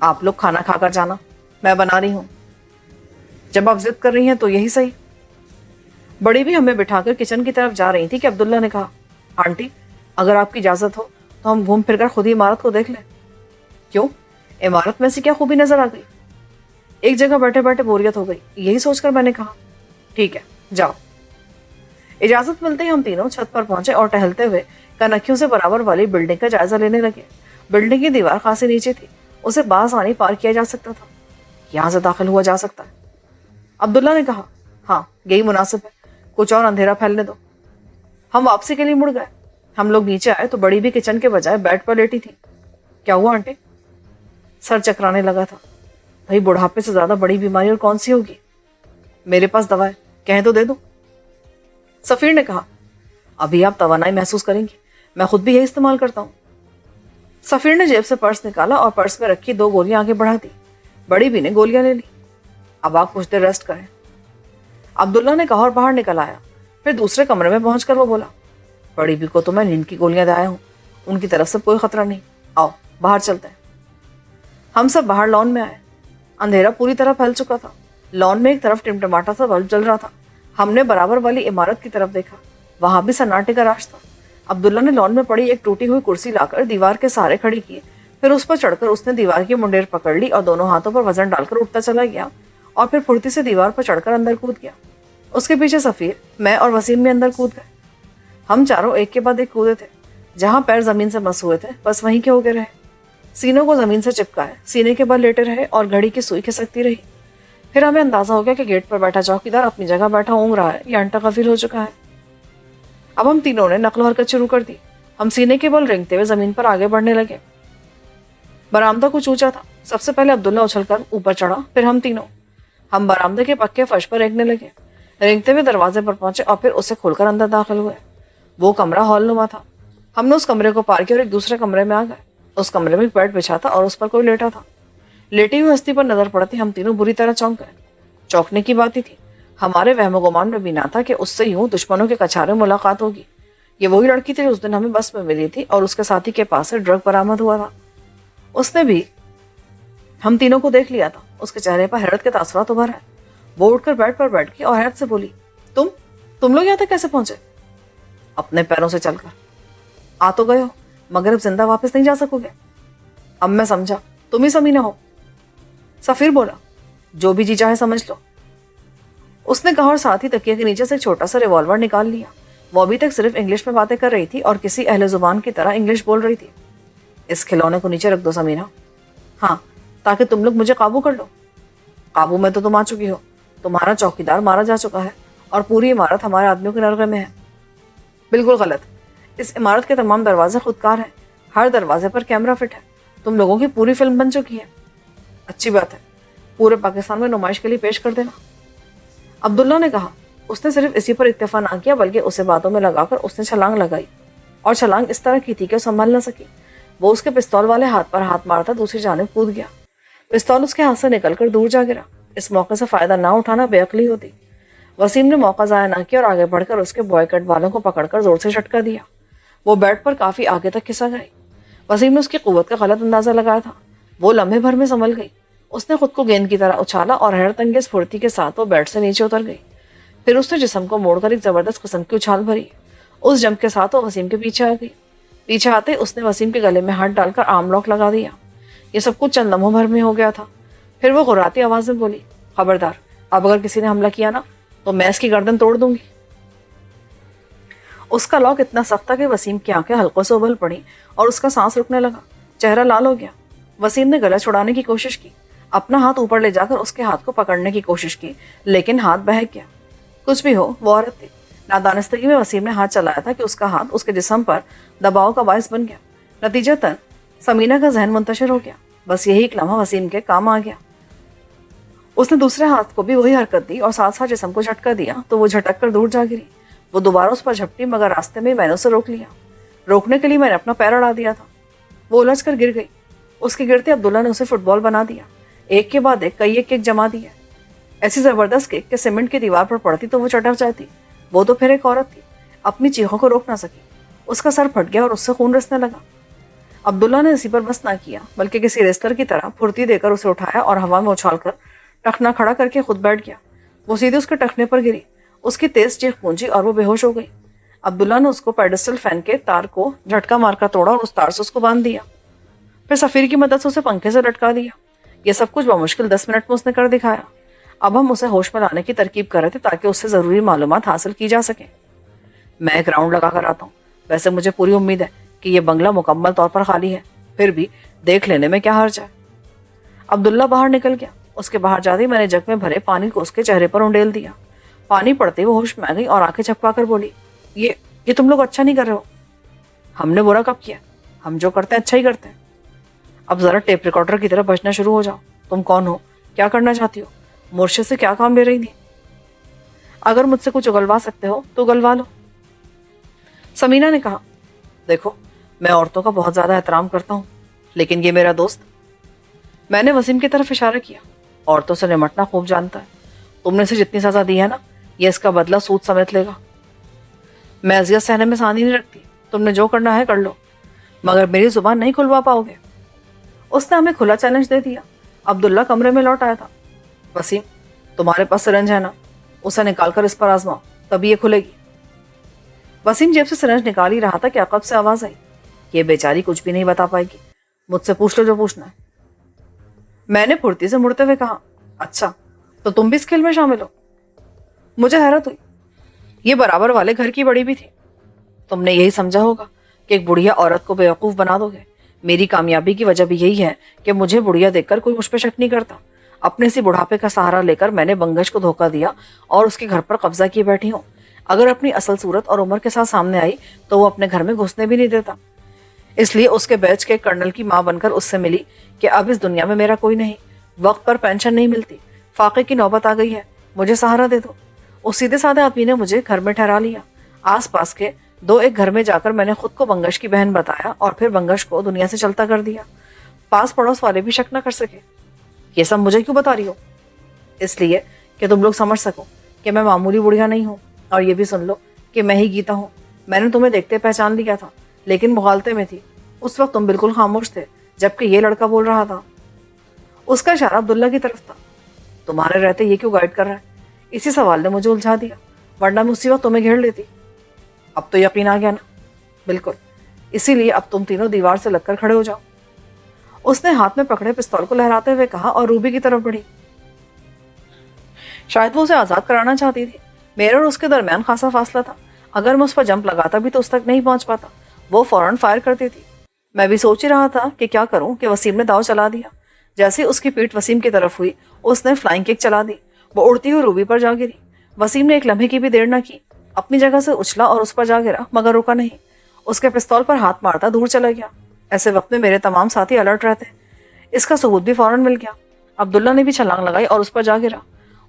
آپ لوگ کھانا کھا کر جانا، میں بنا رہی ہوں۔ جب آپ ضد کر رہی ہیں تو یہی صحیح۔ بڑی بھی ہمیں بٹھا کر کچن کی طرف جا رہی تھی کہ عبداللہ نے کہا، آنٹی اگر آپ کی اجازت ہو تو ہم گھوم پھر کر خود ہی عمارت کو دیکھ لیں۔ کیوں؟ عمارت میں سے کیا خوبی نظر آ گئی؟ ایک جگہ بیٹھے بیٹھے بوریت ہو گئی، یہی سوچ کر میں نے کہا، ٹھیک ہے جاؤ۔ اجازت ملتے ہی ہم تینوں چھت پر پہنچے اور ٹہلتے ہوئے کنکھیوں سے برابر والی بلڈنگ کا جائزہ لینے لگے۔ بلڈنگ کی دیوار خاصی نیچے تھی، اسے بآسانی پار کیا جا سکتا تھا، یہاں سے داخل ہوا جا سکتا ہے۔ عبداللہ نے کہا، ہاں یہی مناسب ہے، کچھ اور اندھیرا پھیلنے دو۔ ہم واپسی کے لیے مڑ گئے۔ ہم لوگ نیچے آئے تو بڑی بھی کچن کے بجائے بیڈ پر لیٹی تھی۔ کیا ہوا آنٹی؟ سر چکرانے لگا تھا۔ بھائی بڑھاپے سے زیادہ بڑی بیماری اور کون سی ہوگی؟ میرے پاس دوا ہے، کہیں تو دے دو۔ سفیر نے کہا، ابھی آپ توانائی محسوس کریں گی، میں خود بھی یہی استعمال کرتا ہوں۔ سفیر نے جیب سے پرس نکالا اور پرس میں رکھی 2 گولیاں آگے بڑھا دی۔ بڑی بھی نے گولیاں لے لی۔ اب آپ کچھ دیر ریسٹ کریں، عبداللہ نے کہا اور باہر نکل آیا۔ پھر دوسرے کمرے میں پہنچ کر وہ بولا، بڑی بھی کو تو میں نیند کی گولیاں دے آیا ہوں، ان کی طرف سے کوئی خطرہ نہیں، آؤ باہر چلتے ہیں۔ ہم سب باہر لان میں آئے۔ اندھیرا پوری طرح پھیل چکا تھا۔ لان میں ایک طرف ٹمٹماتا سا بلب جل رہا تھا۔ ہم نے برابر والی عمارت کی طرف دیکھا، وہاں بھی سناٹے کا راش تھا۔ عبداللہ نے لان میں پڑی ایک ٹوٹی ہوئی کرسی لا کر دیوار کے سہارے کھڑی کی، پھر اس پر چڑھ کر اس نے دیوار کی منڈیر پکڑ لی اور دونوں ہاتھوں پر وزن ڈال کر اٹھتا چلا گیا اور پھر پھرتی سے دیوار پر چڑھ کر اندر کود گیا۔ اس کے پیچھے سفیر، میں اور وسیم بھی اندر کود گئے۔ ہم چاروں ایک کے بعد ایک کودے تھے۔ جہاں پیر زمین سے مس ہوئے تھے بس وہیں کے ہو کے رہے، سینوں کو زمین سے چپکائے، سینے کے بل لیٹے رہے اور گھڑی کی سوئی کھسکتی رہی۔ پھر ہمیں اندازہ ہو گیا کہ گیٹ پر بیٹھا چوکیدار اپنی جگہ بیٹھا اونگ رہا ہے یا انٹا غفیر ہو چکا ہے۔ اب ہم تینوں نے نقل و حرکت شروع کر دی۔ ہم سینے کے بل رینگتے ہوئے زمین پر آگے بڑھنے لگے۔ برآمدہ کچھ اونچا تھا۔ سب سے پہلے عبداللہ اچھل کر اوپر چڑھا، پھر ہم تینوں۔ ہم برآمدے کے پکے فرش پر رینگنے لگے، رینگتے ہوئے دروازے پر پہنچے اور پھر اسے کھول کر اندر داخل ہوئے۔ وہ کمرہ ہال نما تھا۔ ہم نے اس کمرے کو پار کیا اور ایک دوسرے کمرے میں آ گئے۔ اس کمرے میں ایک بیڈ بچھا تھا اور اس پر کوئی لیٹا تھا۔ لیٹی ہوئی ہستی پر نظر پڑتی ہم تینوں بری طرح چونک گئے۔ چونکنے کی بات ہی تھی، ہمارے وہم و گمان میں بھی نہ تھا کہ اس سے یوں دشمنوں کے کچھارے ملاقات ہوگی۔ یہ وہی لڑکی تھی جو اس دن ہمیں بس میں ملی تھی اور اس کے ساتھی کے پاس سے ڈرگ برآمد ہوا تھا۔ اس نے بھی ہم تینوں کو دیکھ لیا تھا۔ اس کے چہرے پر حیرت کے تاثرات ابھر ہیں۔ وہ اٹھ کر بیڈ پر بیٹھ گئی اور حیرت سے بولی، تم لوگ یہاں تک کیسے پہنچے؟ اپنے پیروں سے چل کر۔ آ تو گئے ہو مگر اب زندہ واپس نہیں جا سکو گے۔ اب میں سمجھا تم ہی سمینا ہو۔ سفیر بولا، جو بھی جی چاہے سمجھ لو۔ اس نے کہا اور ساتھ ہی تکیے کے نیچے سے ایک چھوٹا سا ریوالور نکال لیا۔ وہ ابھی تک صرف انگلش میں باتیں کر رہی تھی اور کسی اہل زبان کی طرح انگلش بول رہی تھی۔ اس کھلونے کو نیچے رکھ دو سمینا۔ ہاں، تاکہ تم لوگ مجھے قابو کر لو۔ قابو میں تو تم آ چکی ہو۔ تمہارا چوکیدار مارا جا چکا ہے اور پوری عمارت ہمارے آدمیوں کے نرغے میں ہے۔ بالکل غلط۔ اس عمارت کے تمام دروازے خودکار ہیں۔ ہر دروازے پر کیمرہ فٹ ہے۔ تم لوگوں کی پوری فلم بن چکی ہے۔ اچھی بات ہے، پورے پاکستان میں نمائش کے لیے پیش کر دینا۔ عبداللہ نے کہا۔ اس نے صرف اسی پر اکتفا نہ کیا بلکہ اسے باتوں میں لگا کر اس نے چھلانگ لگائی، اور چھلانگ اس طرح کی تھی کہ وہ سنبھل نہ سکی۔ وہ اس کے پستول والے ہاتھ پر ہاتھ مارتا دوسری جانب کود گیا۔ پستول اس کے ہاتھ سے نکل کر دور جا گرا۔ اس موقع سے فائدہ نہ اٹھانا بے عقلی ہوتی۔ وسیم نے موقع ضائع نہ کیا اور آگے بڑھ کر اس کے بوائے کٹ والوں کو پکڑ کر زور سے جھٹکا دیا۔ وہ بیڈ پر کافی آگے تک کھسک گئی۔ وسیم نے اس کی قوت کا غلط اندازہ لگایا تھا۔ وہ لمحے بھر میں سنبھل گئی۔ اس نے خود کو گیند کی طرح اچھالا اور حیرت انگیز پھرتی کے ساتھ وہ بیڈ سے نیچے اتر گئی۔ پھر اس نے جسم کو موڑ کر ایک زبردست قسم کی اچھال بھری۔ اس جمپ کے ساتھ وہ وسیم کے پیچھے آ گئی۔ پیچھے آتے اس نے وسیم کے گلے میں ہاتھ ڈال کر آرم لاک لگا دیا۔ یہ سب کچھ چند لمحوں بھر میں ہو گیا تھا۔ پھر وہ غراتی آواز میں بولی، خبردار، اب اگر کسی نے حملہ کیا نا تو میں اس کی گردن توڑ دوں گی۔ اس کا لاک اتنا سخت تھا کہ وسیم کی آنکھیں حلقوں سے ابل پڑی اور اس کا سانس رکنے لگا۔ چہرہ لال ہو گیا۔ وسیم نے گلا چھڑانے کی کوشش کی، اپنا ہاتھ اوپر لے جا کر اس کے ہاتھ کو پکڑنے کی کوشش کی، لیکن ہاتھ بہک گیا۔ کچھ بھی ہو، وہ عورت تھی۔ نادانستگی میں وسیم نے ہاتھ چلایا تھا کہ اس کا ہاتھ اس کے جسم پر دباؤ کا باعث بن گیا۔ نتیجتاً سمینا کا ذہن منتشر ہو گیا۔ بس یہی ایک لمحہ وسیم کے کام آ گیا۔ اس نے دوسرے ہاتھ کو بھی وہی حرکت دی اور ساتھ ساتھ جسم کو جھٹکا دیا تو وہ جھٹک کر دور جا گری۔ وہ دوبارہ اس پر جھپٹی مگر راستے میں میں نے اسے روک لیا۔ روکنے کے لیے میں نے اپنا پیر اڑا دیا تھا۔ وہ الجھ کر گر گئی۔ اس کے گرتے عبداللہ نے اسے فٹ بال بنا دیا۔ ایک کے بعد ایک کئی ایک کک جما دیے۔ ایسی زبردست کک کہ سیمنٹ کی دیوار پر پڑتی تو وہ چٹک جاتی۔ وہ تو پھر ایک عورت تھی، اپنی چیخوں کو روک نہ سکی۔ اس کا سر پھٹ گیا اور اس سے خون رسنے لگا۔ عبداللہ نے اسی پر بس نہ کیا بلکہ کسی ریسلر کی طرح پھرتی دے کر اسے اٹھایا اور ہوا میں اچھال کر ٹخنا کھڑا کر کے خود بیٹھ گیا۔ وہ سیدھے اس کے ٹخنے پر گری۔ اس کی تیز چیخ گونجی اور وہ بے ہوش ہو گئی۔ عبداللہ نے اس کو پیڈسٹل فین کے تار کو جھٹکا مار کر توڑا اور اس تار سے اس کو باندھ دیا۔ پھر سفیر کی مدد سے اسے پنکھے سے لٹکا دیا۔ یہ سب کچھ بمشکل 10 منٹ میں اس نے کر دکھایا۔ اب ہم اسے ہوش میں لانے کی ترکیب کر رہے تھے تاکہ اس سے ضروری معلومات حاصل کی جا سکیں۔ میں ایک راؤنڈ لگا کر آتا ہوں۔ ویسے مجھے پوری امید ہے کہ یہ بنگلہ مکمل طور پر خالی ہے، پھر بھی دیکھ لینے میں کیا حرج ہے۔ عبداللہ باہر نکل گیا۔ اس کے باہر جاتے ہی میں نے جگ میں بھرے پانی کو اس کے چہرے پر انڈیل دیا۔ پانی پڑتے ہی وہ ہوش میں آ گئی اور آنکھیں جھپکا کر بولی، یہ تم لوگ اچھا نہیں کر رہے ہو۔ ہم نے برا کب کیا؟ ہم جو کرتے ہیں اچھا ہی کرتے ہیں۔ اب ذرا ٹیپ ریکارڈر کی طرح بچنا شروع ہو جاؤ۔ تم کون ہو؟ کیا کرنا چاہتی ہو؟ مرشد سے کیا کام لے رہی تھی؟ اگر مجھ سے کچھ اگلوا سکتے ہو تو اگلوا لو۔ سمینا نے کہا، دیکھو میں عورتوں کا بہت زیادہ احترام کرتا ہوں، لیکن یہ میرا دوست۔ میں نے وسیم کی طرف اشارہ کیا۔ عورتوں سے نمٹنا خوب جانتا ہے۔ تم نے اسے جتنی سزا دی ہے نا، یہ اس کا بدلہ سود سمیت لے گا۔ میں اذیت سہنے میں ثانی نہیں رکھتی۔ تم نے جو کرنا ہے کر لو، مگر میری زبان نہیں کھلوا پاؤ گے۔ اس نے ہمیں کھلا چیلنج دے دیا۔ عبداللہ کمرے میں لوٹ آیا تھا۔ وسیم، تمہارے پاس سرنج ہے نا؟ اسے نکال کر اس پر آزماؤ، تبھی یہ کھلے گی۔ وسیم جیب سے سرنج نکال ہی رہا تھا کہ عقب سے آواز آئی، یہ بیچاری کچھ بھی نہیں بتا پائے گی، مجھ سے پوچھ لو جو پوچھنا ہے۔ میں نے پھرتی سے مڑتے ہوئے کہا، اچھا تو تم بھی اس کھیل میں شامل ہو؟ مجھے حیرت ہوئی۔ یہ برابر والے گھر کی بڑی بھی تھی۔ تم نے یہی سمجھا ہوگا کہ ایک بڑھیا عورت کو بیوقوف بنا دو گے۔ میری کامیابی کی وجہ بھی یہی ہے کہ مجھے بڑھیا دیکھ کر کوئی مجھ پہ شک نہیں کرتا۔ اپنے سی بڑھاپے کا سہارا لے کر میں نے بنگش کو دھوکہ دیا اور اس کے گھر پر قبضہ کیے بیٹھی ہوں. اگر اپنی اصل صورت اور عمر کے ساتھ سامنے آئی تو وہ اپنے گھر میں گھسنے بھی نہیں دیتا. اس لیے اس کے بیچ کے کرنل کی ماں بن کر اس سے ملی کہ اب اس دنیا میں میرا کوئی نہیں. وقت پر پینشن نہیں ملتی. فاقے کی نوبت آ گئی ہے. مجھے سہارا دے دو. اس سیدھے سادے آدمی نے مجھے گھر میں ٹھہرا لیا. آس پاس کے 2-1 گھر میں جا کر میں نے خود کو بنگش کی بہن بتایا اور پھر بنگش کو دنیا سے چلتا کر دیا. پاس پڑوس والے بھی شک نہ کر سکے. یہ سب مجھے کیوں بتا رہی ہو؟ اس لیے کہ تم لوگ سمجھ سکو کہ میں معمولی بڑھیا نہیں ہوں. اور یہ بھی سن لو کہ میں ہی گیتا ہوں. میں نے تمہیں دیکھتے پہچان لیا تھا لیکن مغالطے میں تھی. اس وقت تم بالکل خاموش تھے جبکہ یہ لڑکا بول رہا تھا. اس کا اشارہ عبداللہ کی طرف تھا. تمہارے رہتے یہ کیوں گائیڈ کر رہا ہے؟ اسی سوال نے مجھے الجھا دیا، ورنہ میں اسی وقت تمہیں گھیر لیتی. اب تو یقین آ گیا نا؟ بالکل. اسی لیے اب تم تینوں دیوار سے لگ کر کھڑے ہو جاؤ. اس نے ہاتھ میں پکڑے پستول کو لہراتے ہوئے کہا اور روبی کی طرف بڑھی. شاید وہ اسے آزاد کرانا چاہتی تھی. میرے اور اس کے درمیان خاصا فاصلہ تھا. اگر میں اس پر جمپ لگاتا بھی تو اس تک نہیں پہنچ پاتا. وہ فوراً فائر کرتی تھی. میں بھی سوچ ہی رہا تھا کہ کیا کروں کہ وسیم نے داؤ چلا دیا. جیسے اس کی پیٹ وسیم کی طرف ہوئی اس نے فلائنگ کک چلا دی. وہ اڑتی ہوئی روبی پر جا گری. وسیم نے ایک لمحے کی بھی دیر نہ کی. اپنی جگہ سے اچھلا اور اس پر جا گرا مگر رکا نہیں. اس کے پستول پر ہاتھ مارتا دور چلا گیا. ایسے وقت میں میرے تمام ساتھی الرٹ رہتے. اس کا ثبوت بھی فوراً مل گیا. عبداللہ نے بھی چھلانگ لگائی اور اس پر جا گرا.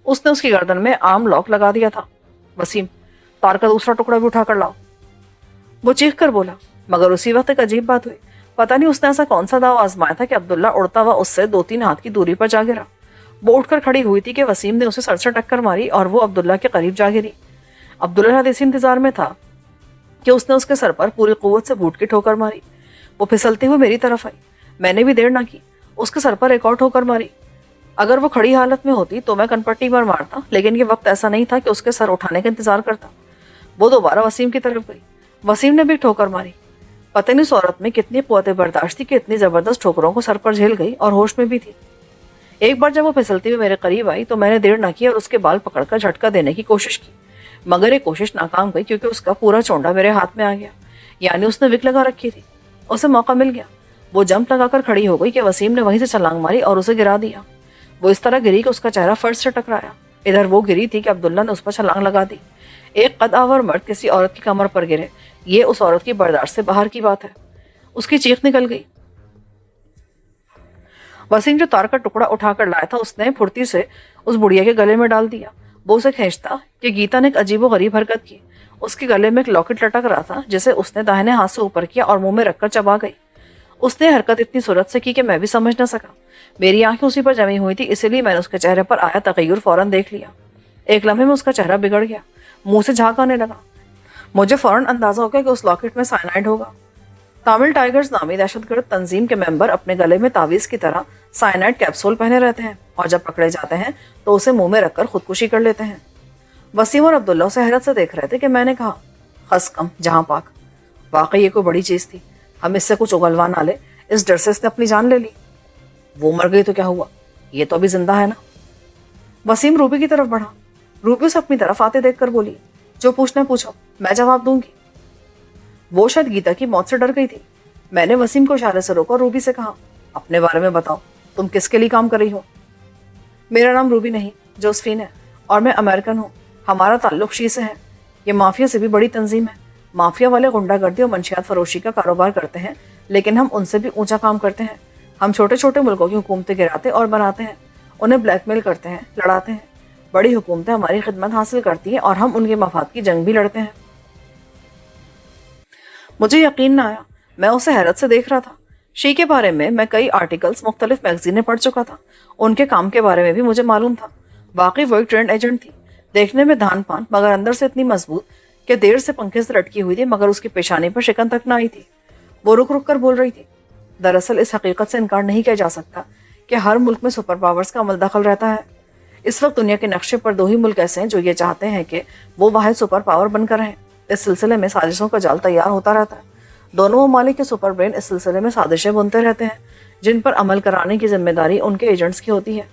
اس نے اس کی گردن میں عام لاک لگا دیا تھا. وسیم، تار کا دوسرا ٹکڑا بھی اٹھا کر لاؤ. وہ چیخ کر بولا. مگر اسی وقت ایک عجیب بات ہوئی. پتہ نہیں اس نے ایسا کون سا داؤ آزمایا تھا کہ عبداللہ اڑتا ہوا اس سے 2-3 ہاتھ کی دوری پر جا گرا. وہ اٹھ کر کھڑی ہوئی تھی کہ وسیم نے اسے سر سے ٹکر ماری اور وہ عبداللہ کے قریب جا گری. عبداللہ شاید اسی انتظار میں تھا کہ اس نے اس کے سر پر پوری قوت سے بوٹ کی ٹھوکر ماری. وہ پھسلتی ہوئی میری طرف آئی. میں نے بھی دیر نہ کی. اس کے سر پر ایک اور ٹھوکر ماری. اگر وہ کھڑی حالت میں ہوتی تو میں کنپٹی پر مارتا، لیکن یہ وقت ایسا نہیں تھا کہ اس کے سر اٹھانے کا انتظار کرتا. وہ دوبارہ وسیم کی طرف گئی. وسیم نے بھی ٹھوکر ماری. پتہ نہیں اس عورت میں کتنی قوت برداشت تھی کہ اتنی زبردست ٹھوکروں کو سر پر جھیل گئی اور ہوش میں بھی تھی. ایک بار جب وہ پھسلتی ہوئی میرے قریب آئی تو میں نے دیر نہ کی اور اس کے بال پکڑ کر جھٹکا دینے کی کوشش کی. مگر یہ کوشش ناکام گئی کیونکہ اس کا پورا چونڈا میرے ہاتھ میں آ گیا. یعنی اس نے وک لگا رکھی تھی. اسے موقع مل گیا. وہ جمپ لگا کر کھڑی ہو گئی کہ وسیم نے وہیں سے چھلانگ ماری اور اسے گرا دیا. وہ اس طرح گری کہ اس کا چہرہ فرش سے ٹکرایا. ادھر وہ گری تھی کہ عبداللہ نے اس پر چھلانگ لگا دی. ایک قد آور مرد کسی عورت کی کمر پر گرے، یہ اس عورت کی برداشت سے باہر کی بات ہے. اس کی چیخ نکل گئی. وسیم جو تار کا ٹکڑا اٹھا کر لایا تھا اس نے پھرتی سے اس بڑھیا کے گلے میں ڈال دیا. وہ اسے کھینچتا کہ گیتا نے ایک عجیب و غریب حرکت کی. اس کے گلے میں ایک لاکٹ لٹک رہا تھا جسے اس نے داہنے ہاتھ سے اوپر کیا اور منہ میں رکھ کر چبا گئی. اس نے حرکت اتنی صورت سے کی کہ میں بھی سمجھ نہ سکا. میری آنکھیں اسی پر جمی ہوئی تھی، اسی لیے میں نے اس کے چہرے پر آیا تغیر فوراً دیکھ لیا. ایک لمحے میں اس کا چہرہ بگڑ گیا. منہ سے جھاگ آنے لگا. مجھے فوراً اندازہ ہو گیا کہ اس لاکٹ میں سائنائڈ ہوگا. تامل ٹائیگرز نامی دہشت گرد تنظیم کے ممبر اپنے گلے میں تعویذ کی طرح سائنائڈ کیپسول پہنے رہتے ہیں اور جب پکڑے جاتے ہیں تو اسے منہ میں رکھ کر خودکشی کر لیتے ہیں. وسیم اور عبداللہ اسے حیرت سے دیکھ رہے تھے کہ میں نے کہا، خس کم جہاں پاک، واقعی یہ کوئی بڑی چیز تھی. ہم اس سے کچھ اگلوا نہ لے. اس ڈر سے اس نے اپنی جان لے لی. وہ مر گئی تو کیا ہوا، یہ تو ابھی زندہ ہے نا. وسیم روبی کی طرف بڑھا. روبی اسے اپنی طرف آتے دیکھ کر بولی، جو پوچھنا پوچھو، میں جواب دوں گی. وہ شاید گیتا کی موت سے ڈر گئی تھی. میں نے وسیم کو اشارے سے روکا اور روبی سے کہا، اپنے بارے میں بتاؤ، تم کس کے لیے کام کر رہی ہو؟ میرا نام روبی نہیں، جوزفین ہے اور میں امریکن ہوں. ہمارا تعلق شی سے ہے. یہ مافیا سے بھی بڑی تنظیم ہے. مافیا والے غنڈہ گردی اور منشیات فروشی کا کاروبار کرتے ہیں، لیکن ہم ان سے بھی اونچا کام کرتے ہیں. ہم چھوٹے چھوٹے ملکوں کی حکومتیں گراتے اور بناتے ہیں، انہیں بلیک میل کرتے ہیں، لڑاتے ہیں. بڑی حکومتیں ہماری خدمت حاصل کرتی ہیں اور ہم ان کے مفاد کی جنگ بھی لڑتے ہیں. مجھے یقین نہ آیا. میں اسے حیرت سے دیکھ رہا تھا. شی کے بارے میں کئی آرٹیکلز مختلف میگزینیں پڑھ چکا تھا. ان کے کام کے بارے میں بھی مجھے معلوم تھا. واقعی وہ ایک ٹرینڈ ایجنٹ تھی. دیکھنے میں دھان پان مگر اندر سے اتنی مضبوط کہ دیر سے پنکھے سے لٹکی ہوئی تھی مگر اس کی پیشانی پر شکن تک نہ آئی تھی. وہ رک رک کر بول رہی تھی. دراصل اس حقیقت سے انکار نہیں کیا جا سکتا کہ ہر ملک میں سپر پاورز کا عمل دخل رہتا ہے. اس وقت دنیا کے نقشے پر 2 ہی ملک ایسے ہیں جو یہ چاہتے ہیں کہ وہ واحد سپر پاور بن کر رہیں. اس سلسلے میں سازشوں کا جال تیار ہوتا رہتا ہے. دونوں ممالک کے سپر برین اس سلسلے میں سازشیں بنتے رہتے ہیں جن پر عمل کرانے کی ذمہ داری ان کے ایجنٹس کی ہوتی ہے.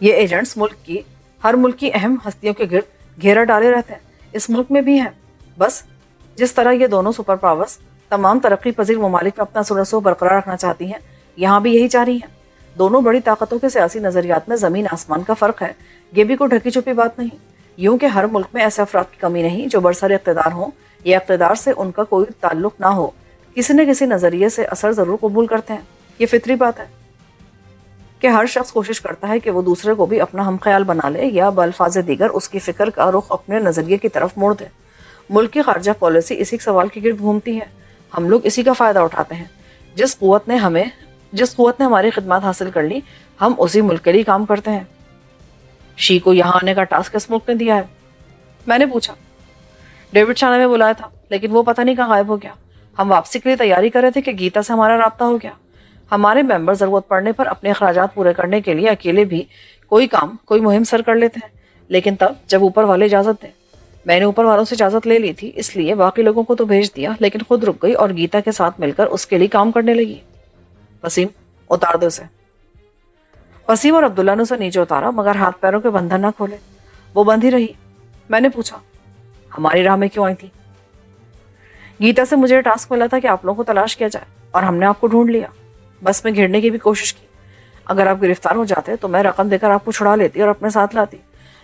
یہ ایجنٹس ہر ملک کی اہم ہستیوں کے گرد گھیرا ڈالے رہتے ہیں. اس ملک میں بھی ہیں. بس جس طرح یہ دونوں سپر پاورز تمام ترقی پذیر ممالک میں اپنا سلسلہ برقرار رکھنا چاہتی ہیں، یہاں بھی یہی چاہ رہی ہیں. دونوں بڑی طاقتوں کے سیاسی نظریات میں زمین آسمان کا فرق ہے. یہ بھی کوئی ڈھکی چھپی بات نہیں. یوں کہ ہر ملک میں ایسے افراد کی کمی نہیں جو برسر اقتدار ہوں یا اقتدار سے ان کا کوئی تعلق نہ ہو کسی نہ کسی نظریے سے اثر ضرور قبول کرتے ہیں. یہ فطری بات ہے کہ ہر شخص کوشش کرتا ہے کہ وہ دوسرے کو بھی اپنا ہم خیال بنا لے یا بالفاظ دیگر اس کی فکر کا رخ اپنے نظریے کی طرف موڑ دے. ملک کی خارجہ پالیسی اسی سوال کے گرد گھومتی ہے. ہم لوگ اسی کا فائدہ اٹھاتے ہیں. جس قوت نے ہماری خدمات حاصل کر لی ہم اسی ملک کے لیے کام کرتے ہیں. شی کو یہاں آنے کا ٹاسک کس ملک نے دیا ہے؟ میں نے پوچھا. ڈیوڈ شاہ نے ہمیں بلایا تھا لیکن وہ پتہ نہیں کہاں غائب ہو گیا. ہم واپسی کے لیے تیاری کر رہے تھے کہ گیتا سے ہمارا رابطہ ہو گیا. ہمارے ممبر ضرورت پڑنے پر اپنے اخراجات پورے کرنے کے لیے اکیلے بھی کوئی مہم سر کر لیتے ہیں. لیکن تب جب اوپر والے اجازت دیں. میں نے اوپر والوں سے اجازت لے لی تھی اس لیے باقی لوگوں کو تو بھیج دیا لیکن خود رک گئی اور گیتا کے ساتھ مل کر اس کے لیے کام کرنے لگی. وسیم اتار دو اسے. وسیم اور عبداللہ نے اسے نیچے اتارا مگر ہاتھ پیروں کے بندھن نہ کھولے. وہ بند ہی رہی. میں نے پوچھا ہماری راہ میں کیوں آئی تھی؟ گیتا سے مجھے ٹاسک ملا تھا کہ آپ لوگوں کو تلاش کیا جائے اور ہم نے آپ کو ڈھونڈ لیا. بس میں گھیرنے کی بھی کوشش کی. اگر آپ گرفتار ہو جاتے تو میں رقم دے کر آپ کو چھڑا لیتی اور اپنے ساتھ لاتی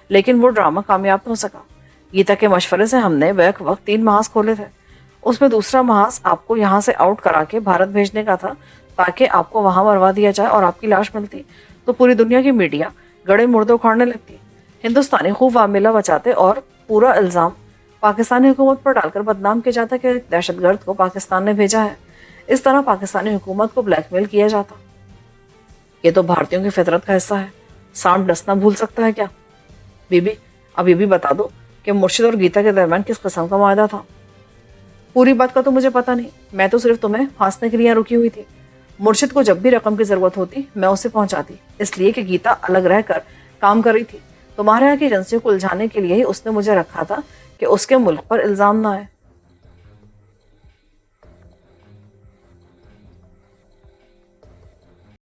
لیکن وہ ڈرامہ کامیاب نہ ہو سکا. گیتا کے مشورے سے ہم نے بیک وقت 3 محاذ کھولے تھے. اس میں دوسرا محاذ آپ کو یہاں سے آؤٹ کرا کے بھارت بھیجنے کا تھا تاکہ آپ کو وہاں مروا دیا جائے اور آپ کی لاش ملتی تو پوری دنیا کی میڈیا گڑے مردے اکھاڑنے لگتی. ہندوستانی خوب معاملہ بچاتے اور پورا الزام پاکستانی حکومت پر ڈال کر بدنام کیا جاتا کہ دہشت گرد کو پاکستان نے بھیجا ہے. اس طرح پاکستانی حکومت کو بلیک میل کیا جاتا. یہ تو بھارتیوں کی فطرت کا حصہ ہے. سانپ ڈسنا بھول سکتا ہے کیا؟ بی بی اب یہ بھی بتا دو کہ مرشد اور گیتا کے درمیان کس قسم کا معاہدہ تھا؟ پوری بات کا تو مجھے پتا نہیں. میں تو صرف تمہیں پھانسنے کے لیے رکی ہوئی تھی. مرشد کو جب بھی رقم کی ضرورت ہوتی میں اسے پہنچاتی اس لیے کہ گیتا الگ رہ کر کام کر رہی تھی. تمہارے یہاں کی ایجنسیوں کو الجھانے کے لیے ہی اس نے مجھے رکھا تھا کہ اس کے ملک پر الزام نہ آئے.